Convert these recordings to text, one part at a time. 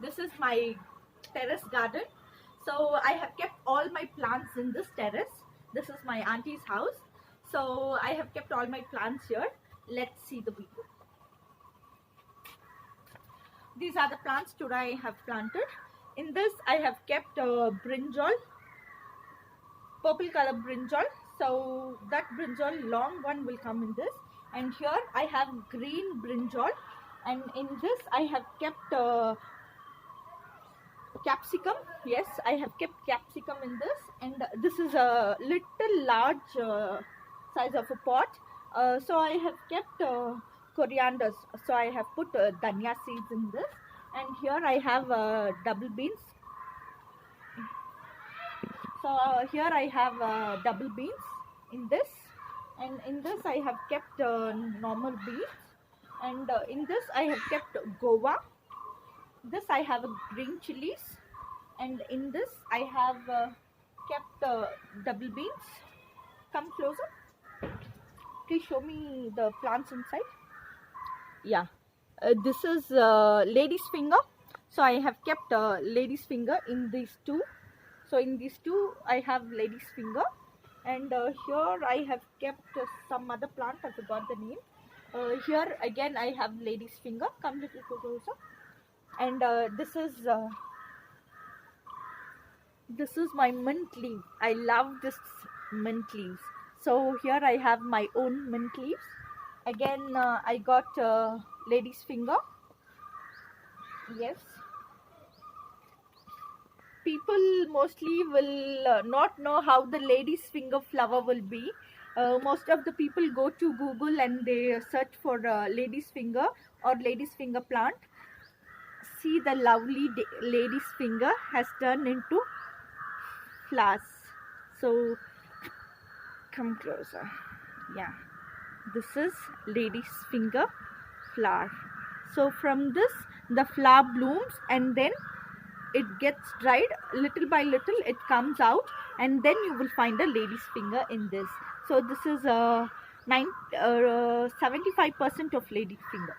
This is my terrace garden. So I have kept all my plants in this terrace. This is my auntie's house. So I have kept all my plants here. Let's see the video. These are the plants today I have planted. In this I have kept brinjal, purple color brinjal. So that brinjal long one will come in this. And here I have green brinjal. And in this I have kept capsicum. Yes, I have kept capsicum in this, and this is a little large size of a pot. So I have kept corianders. So I have put dhania seeds in this, and here I have double beans. So here I have double beans in this, and in this I have kept normal beans, and in this I have kept guava. This I have green chilies, and in this I have kept double beans. Come closer. Please show me the plants inside. Yeah, this is lady's finger. So I have kept lady's finger in these two. So in these two I have lady's finger, and here I have kept some other plant. I forgot the name. Here again I have lady's finger. Come little closer. And this is my mint leaf. I love this mint leaves. So here I have my own mint leaves. Again I got lady's finger. Yes, people mostly will not know how the lady's finger flower will be. Most of the people go to Google and they search for lady's finger or lady's finger plant. See, the lovely lady's finger has turned into flowers. So come closer. Yeah, this is lady's finger flower. So from this the flower blooms, and then it gets dried. Little by little it comes out, and then you will find a lady's finger in this. So this is 75% of lady finger.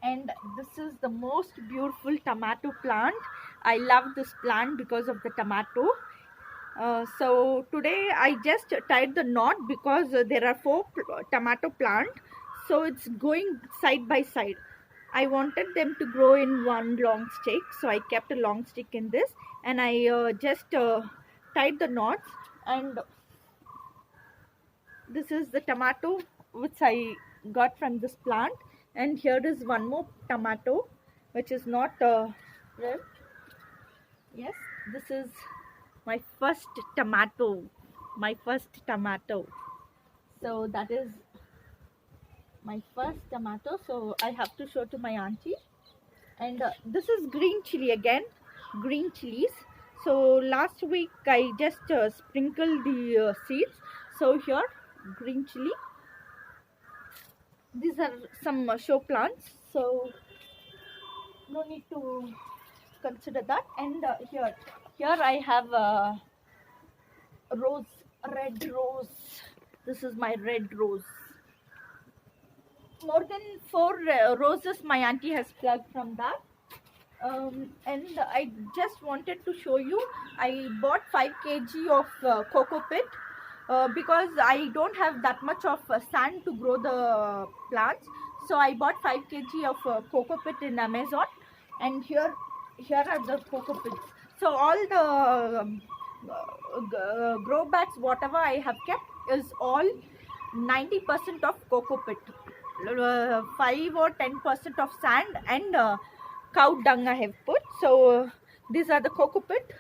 And this is the most beautiful tomato plant. I love this plant because of the tomato. So today I just tied the knot because there are 4 tomato plant, so it's going side by side. I wanted them to grow in one long stick, so I kept a long stick in this, and I just tied the knots. And this is the tomato which I got from this plant. And here is one more tomato which is not red. Yes, this is my first tomato. So that is my first tomato. So I have to show to my auntie. And this is green chili again, green chilies. So last week I just sprinkled the seeds. So here green chili. These are some show plants, so no need to consider that. And here I have rose, red rose. This is my red rose. More than 4 roses my auntie has plucked from that. And I just wanted to show you, I bought 5 kg of coco pit. Because I don't have that much of sand to grow the plants, so I bought 5 kg of coco pit in Amazon, and here are the coco pits. So all the grow bags whatever I have kept is all 90% of coco pit, 5 or 10% of sand, and cow dung I have put. So these are the coco pit.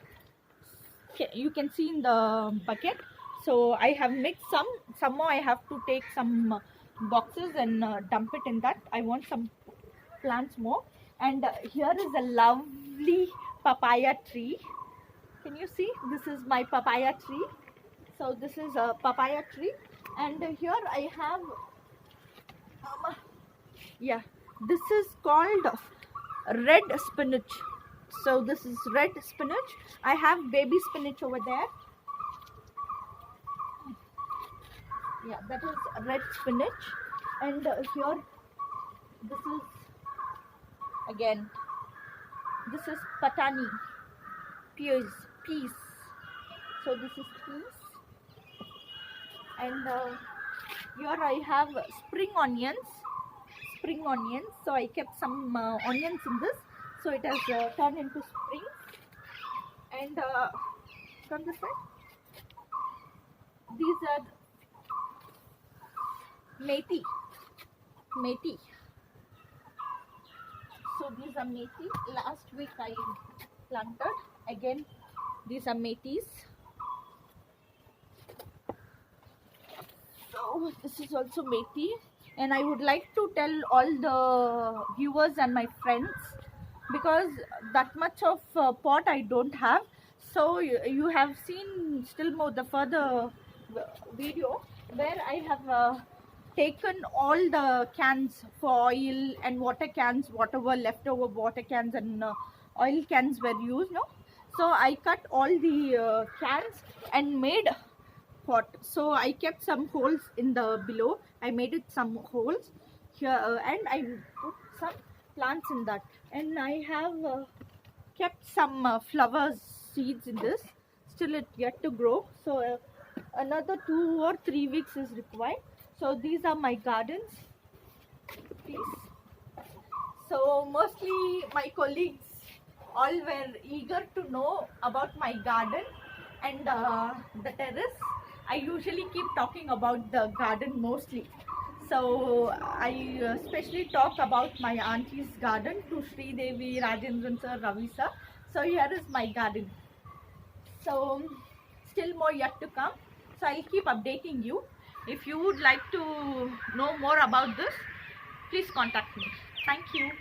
You can see in the bucket. So I have mixed some more. I have to take some boxes and dump it in that. I want some plants more. And here is a lovely papaya tree. Can you see? This is my papaya tree. So this is a papaya tree. And here I have yeah, this is called red spinach. So this is red spinach. I have baby spinach over there. Yeah, that is red spinach. And here this is again this is patani, peas. So this is peas, and here I have spring onions. So I kept some onions in this, so it has turned into spring. And from this side, these are methi. So these are methi. Last week I planted. Again, these are methis. So this is also methi. And I would like to tell all the viewers and my friends, because that much of pot I don't have. So you have seen still more the further video where I have taken all the cans for oil and water cans, whatever leftover water cans and oil cans were used, no? So I cut all the cans and made pot. So I kept some holes in the below. I made it some holes here, and I put some plants in that. And I have kept some flower seeds in this. Still it yet to grow. So another 2 or 3 weeks is required. So these are my gardens. Please. So mostly my colleagues all were eager to know about my garden and the terrace. I usually keep talking about the garden mostly. So I especially talk about my auntie's garden to Sri Devi, Rajendran sir, Ravi sir. So here is my garden. So still more yet to come. So I'll keep updating you. If you would like to know more about this, please contact me. Thank you.